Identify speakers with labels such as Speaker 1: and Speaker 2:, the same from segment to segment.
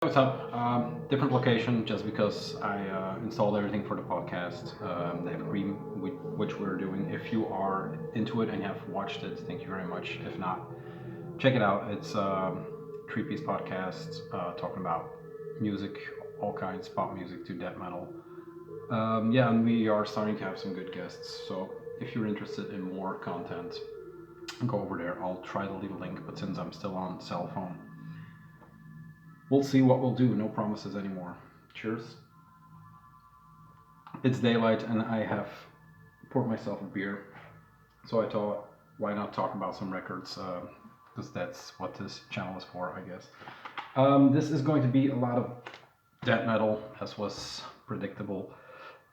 Speaker 1: What's up? Different location just because I installed everything for the podcast. They have Cream, which we're doing. If you are into it and you have watched it, thank you very much. If not, check it out. It's a three-piece podcast talking about music, all kinds, pop music to death metal. Yeah, and we are starting to have some good guests. So if you're interested in more content, go over there. I'll try to leave a link, but since I'm still on cell phone, we'll see what we'll do. No promises anymore. Cheers. It's daylight and I have poured myself a beer. So I thought, why not talk about some records? Because that's what this channel is for, I guess. This is going to be a lot of death metal, as was predictable.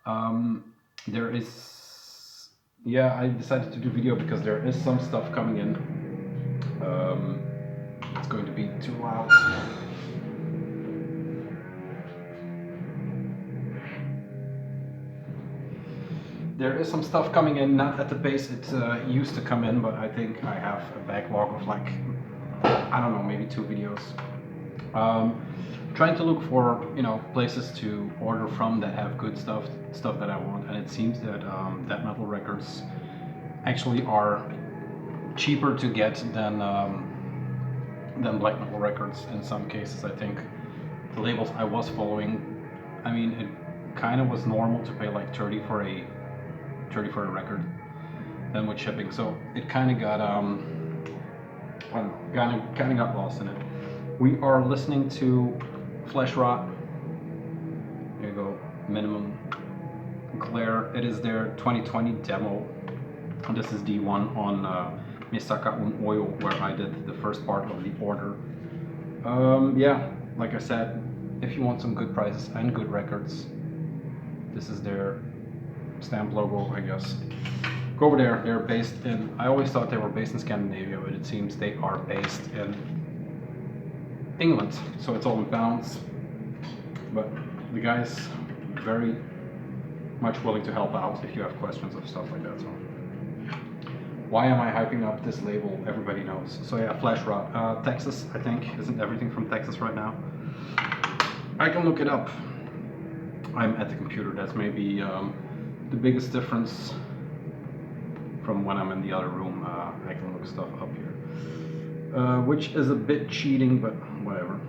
Speaker 1: There is... Yeah, I decided to do video because there is some stuff coming in. It's going to be too loud. There is some stuff coming in, not at the pace it used to come in, but I think I have a backlog of like, I don't know, maybe 2 videos. Trying to look for, places to order from that have good stuff that I want, and it seems that death metal records actually are cheaper to get than black metal records in some cases. I think the labels I was following, I mean, it kind of was normal to pay like 30 for a record, then with shipping, so it kind of got got lost in it. We are listening to Fleshrot. There you go, Minimum Glare. It is their 2020 demo. This is the one on Misaka und Oil, where I did the first part of the order. Yeah, like I said, if you want some good prices and good records, this is their stamp logo, I guess. Go over there. They're based in, I always thought they were based in Scandinavia, but it seems they are based in England, so it's all in pounds. But the guy's very much willing to help out if you have questions of stuff like that. So why am I hyping up this label? Everybody knows. So yeah, Fleshrot, Texas, I think. Isn't everything from Texas right now? I can look it up. I'm at the computer. That's maybe the biggest difference from when I'm in the other room. I can look stuff up here, which is a bit cheating, but whatever.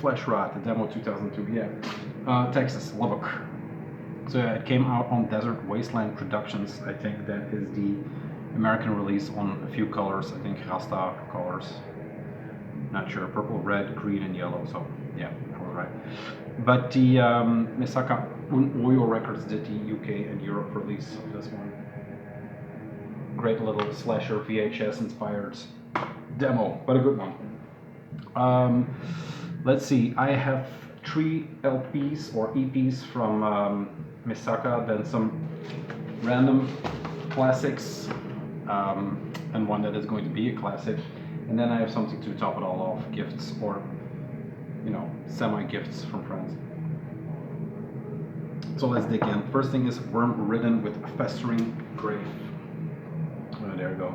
Speaker 1: Fleshrot, the demo 2002, yeah. Texas, Lubbock. So yeah, it came out on Desert Wasteland Productions. I think that is the American release on a few colors. I think Rasta colors. Not sure. Purple, red, green, and yellow. So yeah, I was right. But the Misaka und Oil Records did the UK and Europe release of this one. Great little slasher VHS inspired demo, but a good one. Let's see. I have 3 LPs or EPs from Misaka, then some random classics, and one that is going to be a classic, and then I have something to top it all off, gifts or semi-gifts from friends. So let's dig in. First thing is Wormridden with Festering Grave. There you go.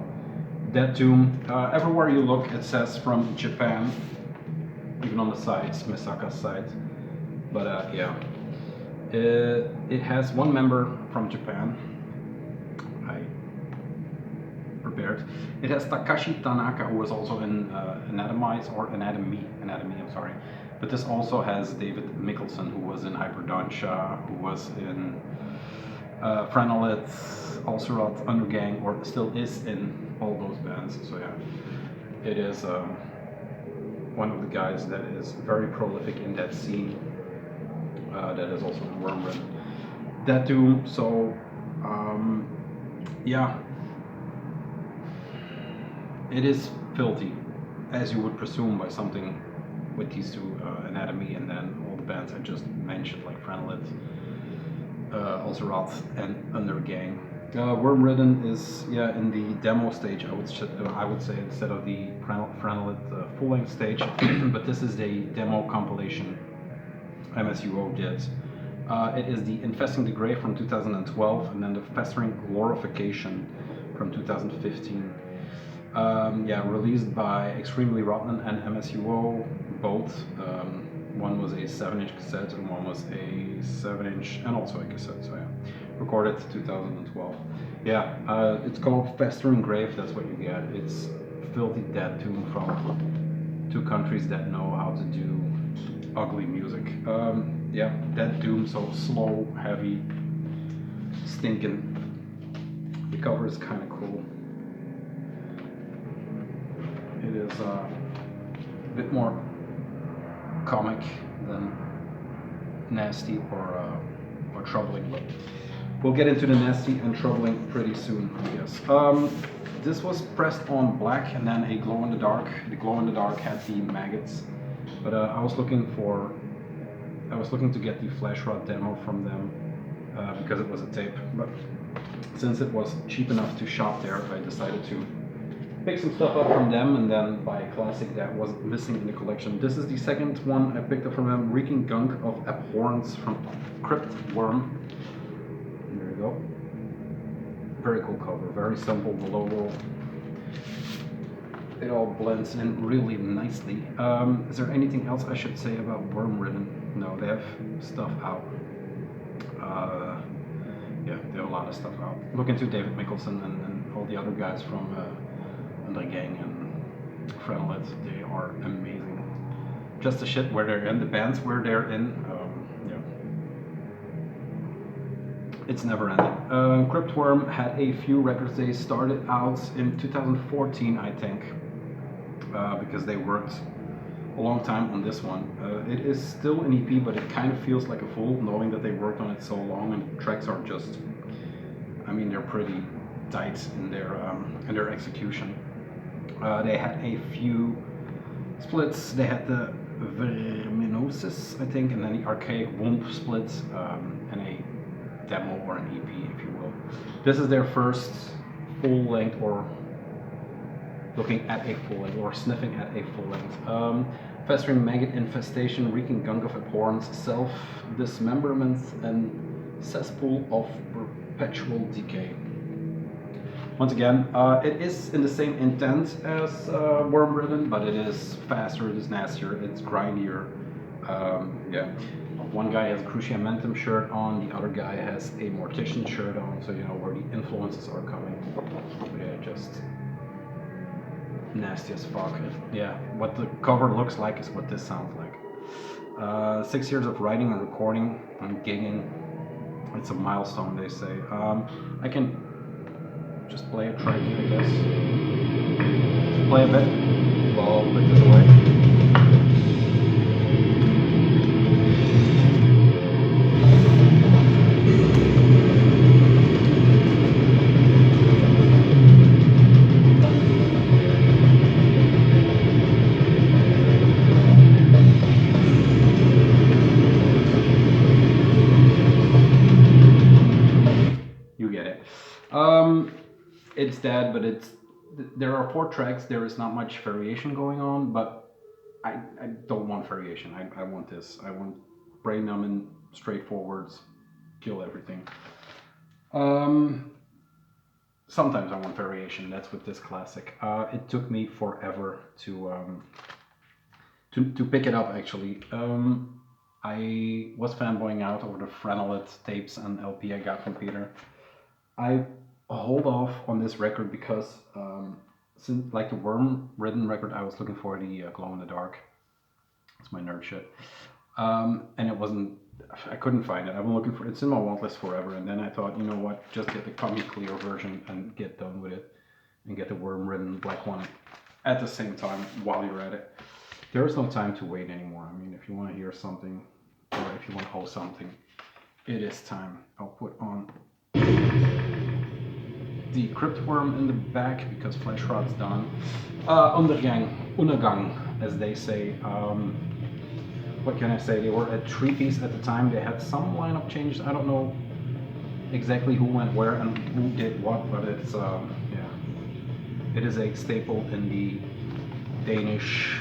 Speaker 1: Dead Tomb. Everywhere you look it says from Japan, even on the sides, Misaka's side. But yeah, it has 1 member from Japan. I prepared. It has Takashi Tanaka, who was also in Anatomy, I'm sorry. But this also has David Mikkelsen, who was in Hyperdontia, who was in Franolith, also Rot, Undergang, or still is in all those bands. So yeah, it is one of the guys that is very prolific in that scene. That is also in Wormridden. Dead Tomb. So yeah, it is filthy, as you would presume by something with these 2, Anatomy, and then all the bands I just mentioned, like Franolith, also Roth, and Undergang. Wormridden is in the demo stage, I would say, instead of the Franolith full-length stage. But this is the demo compilation MSUO did. It is the Infesting the Grave from 2012, and then the Festering Glorification from 2015. Released by Extremely Rotten and MSUO, both. One was a 7-inch cassette and one was a 7-inch and also a cassette. So yeah, recorded 2012. Yeah, it's called Festering Grave. That's what you get. It's filthy dead doom from 2 countries that know how to do ugly music. Yeah, dead doom, so slow, heavy, stinking. The cover is kind of cool. It is a bit more comic than nasty or troubling, but we'll get into the nasty and troubling pretty soon, I guess. This was pressed on black and then a glow in the dark. The glow in the dark had the maggots, but I was looking to get the Fleshrot demo from them because it was a tape. But since it was cheap enough to shop there, I decided to pick some stuff up from them and then buy a classic that was missing in the collection. This is the second one I picked up from them, Reeking Gunk of Abhorrence from Crypt Worm. There you go. Very cool cover, very simple, the logo. It all blends in really nicely. Is there anything else I should say about Wormridden? No, they have stuff out. Yeah, they have a lot of stuff out. Look into David Mikkelsen and all the other guys from the gang and Friendlet. They are amazing. Just the shit where they're in, the bands where they're in, yeah. It's never ending. Cryptworm had a few records. They started out in 2014, I think, because they worked a long time on this one. It is still an EP, but it kind of feels like a fool knowing that they worked on it so long, and the tracks are just, I mean, they're pretty tight in their execution. They had a few splits. They had the Verminosis, I think, and then the Archaic Womb split, and a demo or an EP, if you will. This is their first full length, or looking at a full length, or sniffing at a full length. Festering Maggot Infestation, Reeking Gunk of Abhorrence, Self Dismemberment, and Cesspool of Perpetual Decay. Once again, it is in the same intent as Wormridden, but it is faster, it is nastier, it's grindier. Yeah, one guy has a Cruciamentum shirt on, the other guy has a Mortician shirt on, so you know where the influences are coming. But yeah, just nasty as fuck. Yeah, what the cover looks like is what this sounds like. 6 years of writing and recording and gigging. It's a milestone, they say. I can just play a track, I guess. Play a bit. Well, I'll put this away. You get it. It's dead, but there are 4 tracks. There is not much variation going on, but I don't want variation. I want this. I want brain numbing, straightforwards, kill everything. Sometimes I want variation. That's with this classic. It took me forever to pick it up. Actually, I was fanboying out over the Frenelet tapes and LP I got from Peter. I hold off on this record because since like the Wormridden record, I was looking for the glow in the dark. It's my nerd shit, and it wasn't. I couldn't find it. I've been looking for it. It's in my want list forever. And then I thought, you know what? Just get the Commie Clear version and get done with it, and get the Wormridden black one at the same time while you're at it. There is no time to wait anymore. I mean, if you want to hear something, or if you want to hold something, it is time. I'll put on the Crypt Worm in the back because Fleshrot's done. Undergang, as they say. What can I say? They were at 3-piece at the time. They had some lineup changes. I don't know exactly who went where and who did what, but it's yeah, it is a staple in the Danish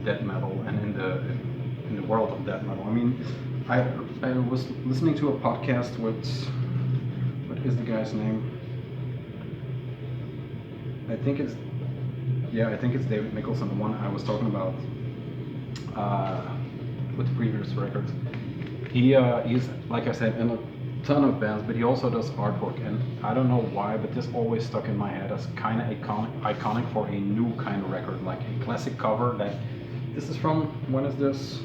Speaker 1: death metal and in the world of death metal. I mean, I was listening to a podcast with, what is the guy's name? I think it's David Mikkelsen, the one I was talking about with the previous records. He's, like I said, in a ton of bands, but he also does artwork, and I don't know why, but this always stuck in my head as kind of iconic for a new kind of record, like a classic cover. That this is from, when is this?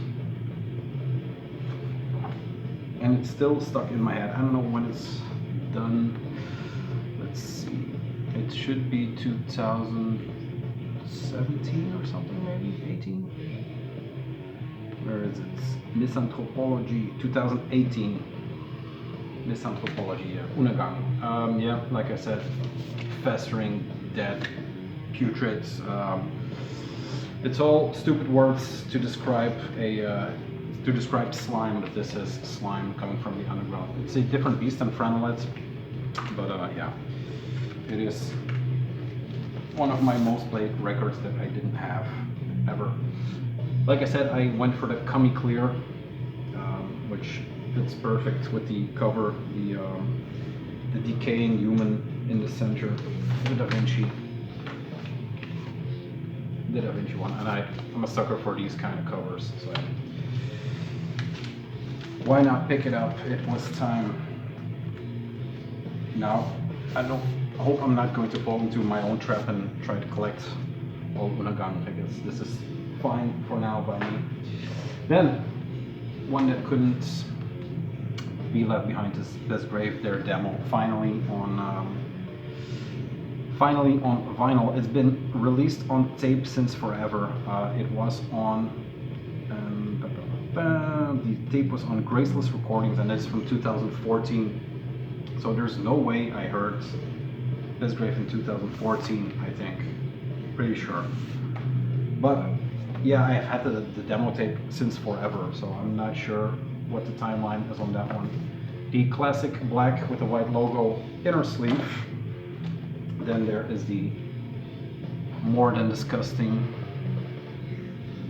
Speaker 1: And it's still stuck in my head. I don't know when it's done. Let's see. It should be 2017 or something, maybe 18. Where is it? Misanthropology, 2018. Misanthropology, yeah. Unagang. Yeah, like I said, festering, dead, putrid. It's all stupid words to describe slime, but this is slime coming from the underground. It's a different beast than Franolet, but yeah, it is one of my most played records that I didn't have ever. Like I said, I went for the Cummy Clear, which fits perfect with the cover, the decaying human in the center, the Da Vinci one, and I'm a sucker for these kind of covers, so why not pick it up? It was time. Now, I hope I'm not going to fall into my own trap and try to collect all Unagang tickets. This is fine for now by me. Then, one that couldn't be left behind is Besgrave, their demo, finally on vinyl. It's been released on tape since forever. It was on the tape was on Graceless Recordings, and it's from 2014. So there's no way I heard Besgrave in 2014, I think. Pretty sure. But yeah, I've had the demo tape since forever, so I'm not sure what the timeline is on that one. The classic black with the white logo inner sleeve. Then there is the more than disgusting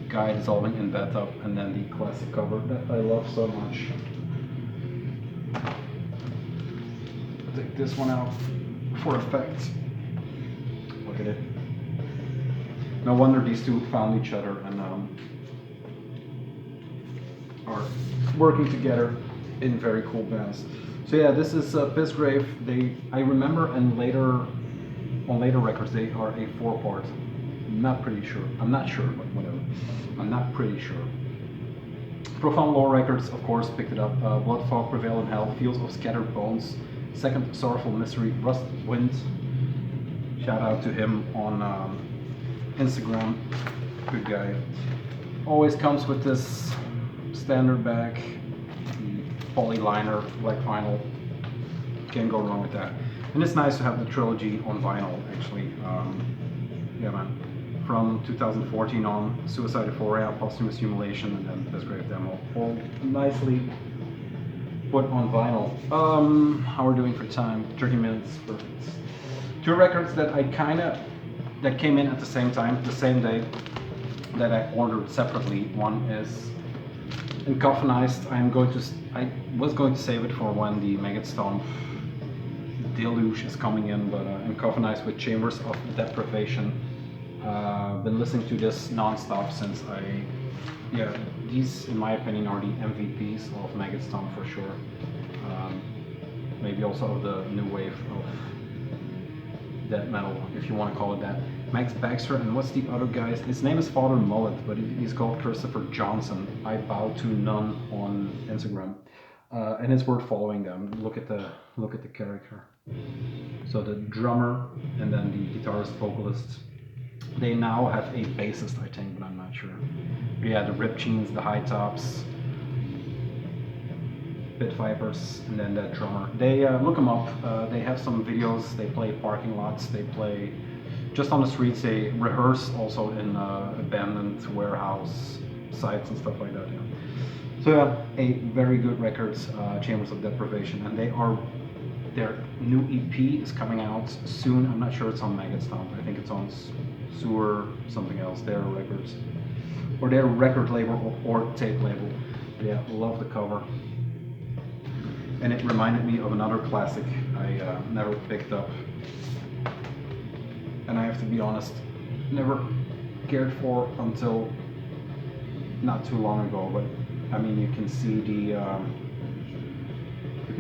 Speaker 1: guy dissolving in bathtub, and then the classic cover that I love so much. Take this one out for effect. Look at it. No wonder these two found each other and are working together in very cool bands. So yeah, this is Besgrave. I remember on later records they are a 4-part. I'm not sure, but whatever. I'm not pretty sure. Profound Lore Records, of course, picked it up. Bloodfog, Prevail in Hell, Fields of Scattered Bones, Second Sorrowful Mystery, Rust Wind. Shout out to him on Instagram. Good guy. Always comes with this standard bag, poly liner, black vinyl. Can't go wrong with that. And it's nice to have the trilogy on vinyl, actually. Yeah, man. From 2014 on, Suicide Euphoria, Posthumous Humiliation, and then Besgrave Demo. All nicely put on vinyl. How we're doing for time? 30 minutes, perfect. Two records that that came in at the same time, the same day, that I ordered separately. One is Encoffinized. I was going to save it for when the Maggot Stomp deluge is coming in, but Encoffinized with Chambers of Deprivation. Been listening to this non-stop since these in my opinion are the MVPs of Maggot Stomp for sure. Maybe also of the new wave of death metal, if you want to call it that. Max Baxter, and what's the other guy's? His name is Father Mullet, but he's called Christopher Johnson. I bow to none on Instagram, and it's worth following them. Look at the character. So the drummer and then the guitarist, vocalist. They now have a bassist, I think, but I'm not sure. But yeah, the rip jeans, the high tops, Pit Vipers, and then that drummer. They look them up. They have some videos. They play parking lots. They play just on the streets. They rehearse also in abandoned warehouse sites and stuff like that. Yeah. So yeah, a very good record, Chambers of Deprivation, and their new EP is coming out soon. I'm not sure it's on Maggot Stomp. I think it's on Sewer something else. Their records, or their record label or tape label. But yeah, love the cover. And it reminded me of another classic I never picked up, and I have to be honest, never cared for until not too long ago, but I mean you can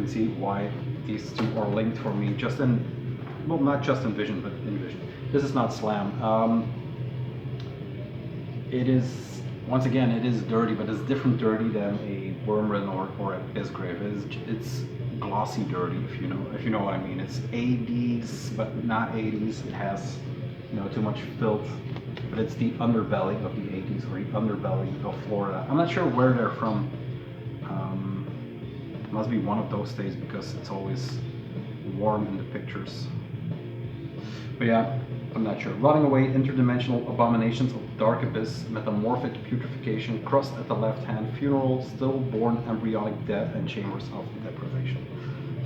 Speaker 1: see why these two are linked for me. Just in, well, not just in Vision, but in Vision. This is not Slam. It is, once again, it is dirty, but it's different dirty than a Wormridden or a Bisgrave. It's glossy dirty, if you know what I mean. It's 80s, but not 80s. It has, too much filth, but it's the underbelly of the 80s, or the underbelly of Florida. I'm not sure where they're from. It must be one of those states because it's always warm in the pictures. But yeah, I'm not sure. Rotting away, interdimensional abominations of dark abyss, metamorphic putrefaction, crust at the left hand, funeral, stillborn embryonic death, and chambers of deprivation.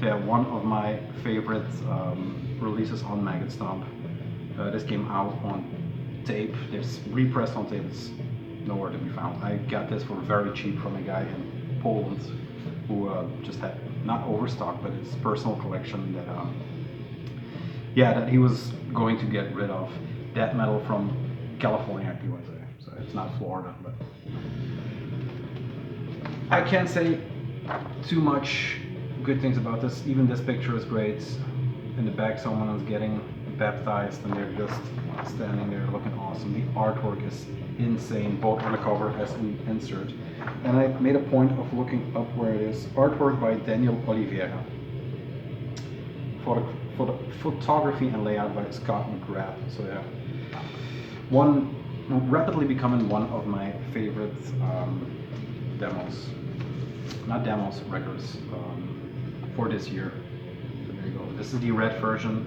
Speaker 1: So yeah, one of my favorite releases on Maggot Stomp. This came out on tape. It's repressed on tape. It's nowhere to be found. I got this for very cheap from a guy in Poland who just had, not overstock, but his personal collection that that he was going to get rid of. Death metal from California, he would say. So it's not Florida, but I can't say too much good things about this. Even this picture is great. In the back, someone is getting baptized and they're just standing there looking awesome. The artwork is insane, both on the cover as an insert. And I made a point of looking up where it is. Artwork by Daniel Oliveira. Photography and layout by Scott McGrath. So yeah, rapidly becoming one of my favorite records for this year. So there you go. This is the red version.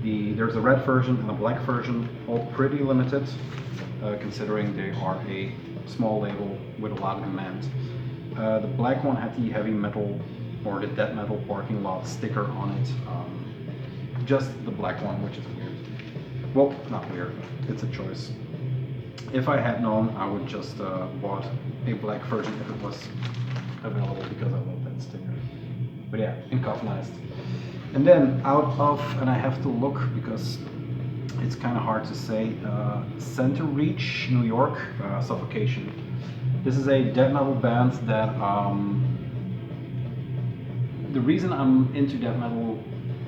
Speaker 1: There's a red version and a black version, all pretty limited, considering they are a small label with a lot of demand. The black one had the heavy metal or the death metal parking lot sticker on it. Just the black one, which is weird. Well, not weird, it's a choice. If I had known, I would just bought a black version if it was available because I love that sticker. But yeah, encoffinized. And then and I have to look because it's kind of hard to say, Center Reach, New York, Suffocation. This is a death metal band that, the reason I'm into death metal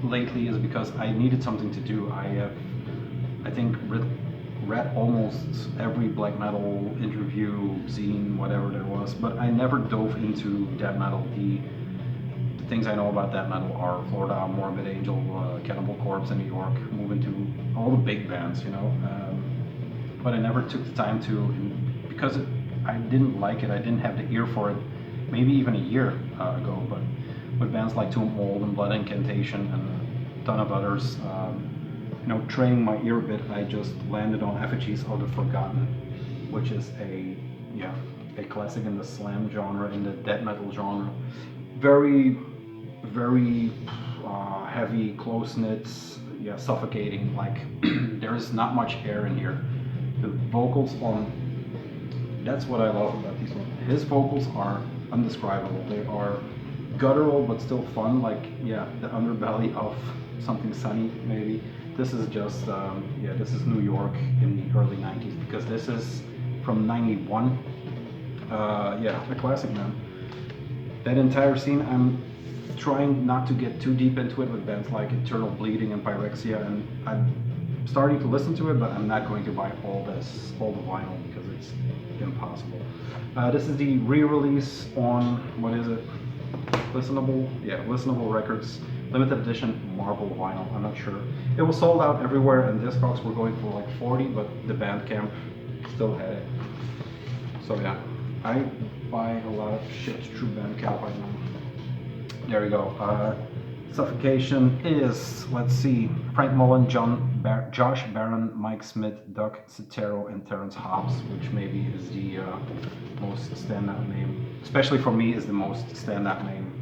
Speaker 1: lately is because I needed something to do. I think read almost every black metal interview, zine, whatever there was, but I never dove into death metal. The things I know about death metal are Florida, Morbid Angel, Cannibal Corpse in New York, moving to all the big bands, but I never took the time to, because I didn't like it, I didn't have the ear for it, maybe even a year ago, but with bands like Tomb Old and Blood Incantation and a ton of others, training my ear a bit, I just landed on Effigies of the Forgotten, which is a classic in the slam genre, in the death metal genre. Very, very heavy, close-knit, suffocating, like there is not much air in here. The vocals that's what I love about these ones. His vocals are undescribable. They are guttural but still fun, like the underbelly of Something Sunny maybe. This is just this is New York in the early 90s, because this is from 91. A classic, man. That entire scene, I'm trying not to get too deep into it with bands like Eternal Bleeding and Pyrexia, and I'm starting to listen to it, but I'm not going to buy all the vinyl because it's impossible. This is the re-release on, what is it? Listenable Records, limited edition marble vinyl. I'm not sure. It was sold out everywhere, and Discogs were going for like 40, but the Bandcamp still had it. So yeah, I buy a lot of shit through Bandcamp right now. There we go. Suffocation is, let's see, Frank Mullen, Josh Barron, Mike Smith, Doug Cetero, and Terrence Hobbs, which maybe is the most standout name, especially for me, is the most standout name.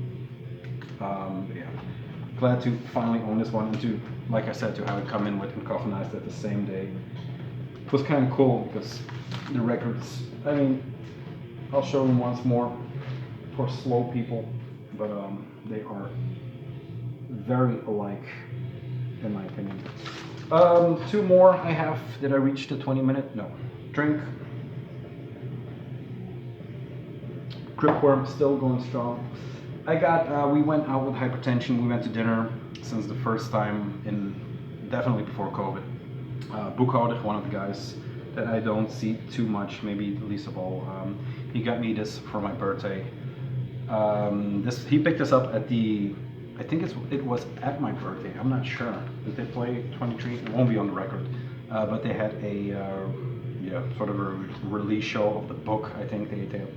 Speaker 1: Glad to finally own this one, and to, like I said, to have it come in with encoffinized at the same day. It was kind of cool because the records, I mean, I'll show them once more for slow people, but they are very alike in my opinion. Two more I have. Did I reach the 20-minute? No. Drink. Crypt Worm still going strong. I got, we went out with Hypertension, we went to dinner since the first time definitely before COVID. Boekhouder, one of the guys that I don't see too much, maybe least of all, he got me this for my birthday. He picked this up at I think it was at my birthday, I'm not sure. Did they play 23? It won't be on the record. But they had sort of a release show of the book. I think they had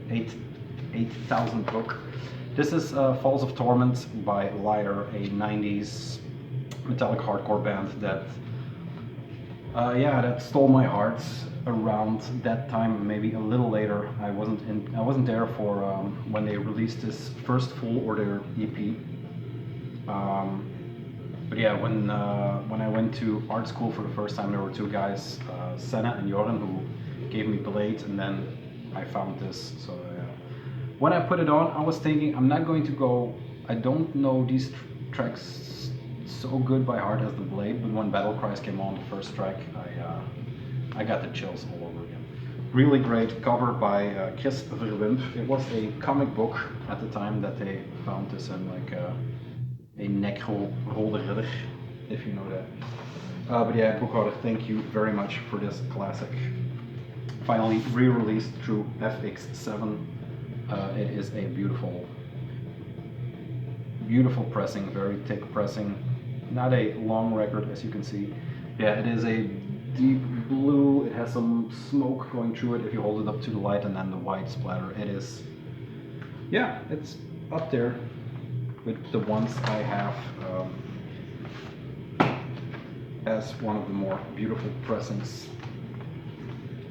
Speaker 1: 8,000 book. This is Falls of Torment by Liar, a 90s metallic hardcore band that that stole my heart around that time, maybe a little later. I wasn't there for when they released this first full order EP. But yeah, when I went to art school for the first time, there were two guys, Senna and Joran, who gave me Blade, and then I found this. So when I put it on, I was thinking I'm not going to go. I don't know these tracks so good by heart as the Blade, but when Battle Cries came on, the first track, I got the chills all over again. Really great cover by Chris Verwimp. It was a comic book at the time that they found this in, like a Necro Rode Ridder, if you know that. But yeah, Boekhouder, thank you very much for this classic. Finally re-released through FX7. It is a beautiful pressing, very thick pressing. Not a long record, as you can see. Yeah, it is a deep blue. It has some smoke going through it if you hold it up to the light, and then the white splatter. It is, yeah, it's up there with the ones I have as one of the more beautiful pressings.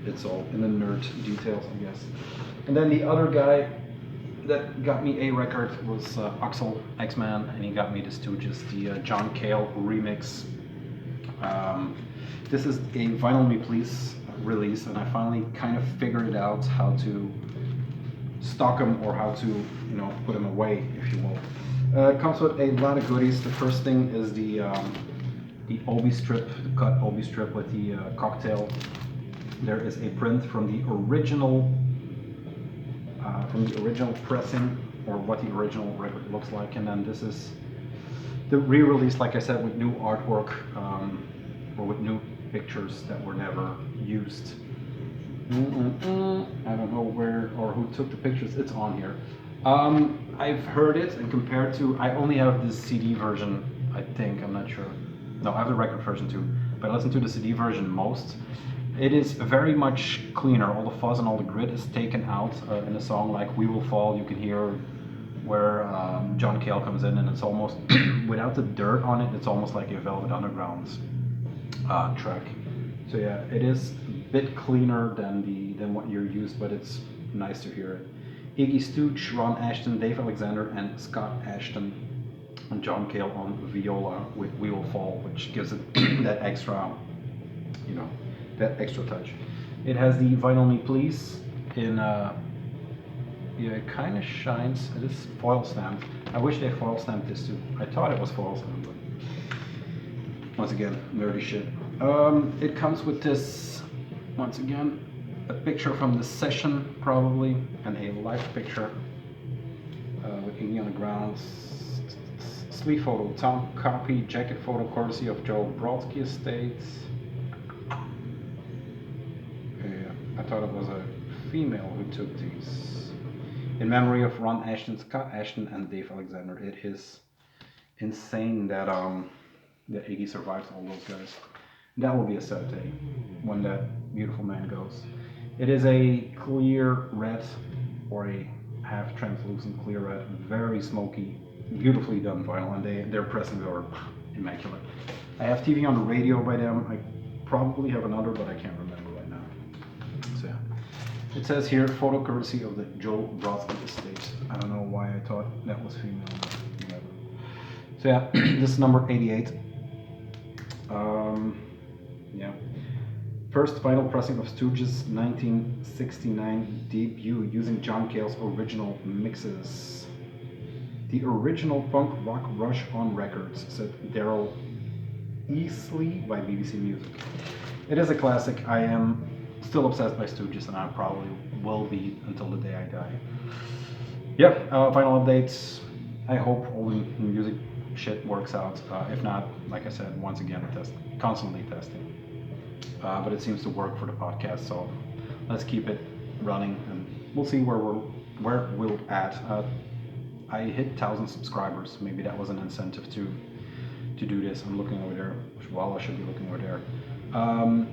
Speaker 1: It's all in the nerd details, I guess. And then the other guy that got me a record was Axeman, and he got me the Stooges, the John Cale remix. This is a Vinyl Me Please release, and I finally kind of figured it out how to stock them, or how to, put them away, if you will. It comes with a lot of goodies. The first thing is the obi strip, the cut obi strip with the cocktail. There is a print from the original pressing, or what the original record looks like, and then this is the re-release, like I said, with new artwork, or with new pictures that were never used. I don't know where or who took the pictures. It's on here. I've heard it, and compared to, I only have the CD version, I think, I'm not sure. No, I have the record version too, but I listen to the CD version most. It is very much cleaner. All the fuzz and all the grit is taken out in a song like We Will Fall. You can hear where John Cale comes in, and it's almost, without the dirt on it, it's almost like a Velvet Underground track. So yeah, it is a bit cleaner than what you're used, but it's nice to hear it. Iggy Stooge, Ron Ashton, Dave Alexander, and Scott Ashton, and John Cale on viola with We Will Fall, which gives it that extra, that extra touch. It has the Vinyl Me Please in, it kind of shines. It is foil stamped. I wish they foil stamped this too. I thought it was foil stamped, but once again, nerdy shit. It comes with this, once again, a picture from the session probably, and a live picture with Iggy on the ground. Sleeve photo, town copy, jacket photo courtesy of Joe Brodsky Estates. I thought it was a female who took these. In memory of Ron Ashton, Scott Ashton, and Dave Alexander. It is insane that that Iggy survives all those guys. That will be a sad day when that beautiful man goes. It is a clear red, or a half translucent clear red, very smoky, beautifully done vinyl, and their pressings are immaculate. I have TV on the radio by them. I probably have another, but I can't remember right now. So yeah, it says here, photo courtesy of the Joe Brodsky Estate. I don't know why I thought that was female, but whatever. So yeah, this is number 88. Yeah. First vinyl pressing of Stooges' 1969 debut using John Cale's original mixes. The original punk rock rush on records, said Daryl Easley by BBC Music. It is a classic. I am still obsessed by Stooges, and I probably will be until the day I die. yeah, final updates. I hope all the music shit works out. If not, like I said, once again, constantly testing. But it seems to work for the podcast, so let's keep it running, and we'll see where we'll at. I hit 1,000 subscribers. Maybe that was an incentive to do this. I'm looking over there. Well, I should be looking over there.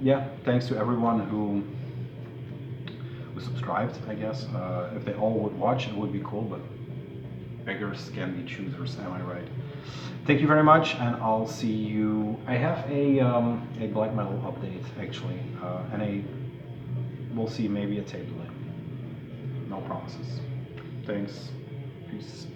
Speaker 1: Yeah, thanks to everyone who subscribed, I guess. If they all would watch, it would be cool, but beggars can be choosers, am I right? Thank you very much, and I'll see you. I have a black metal update, actually, and we'll see, maybe a tabling. No promises. Thanks. Peace.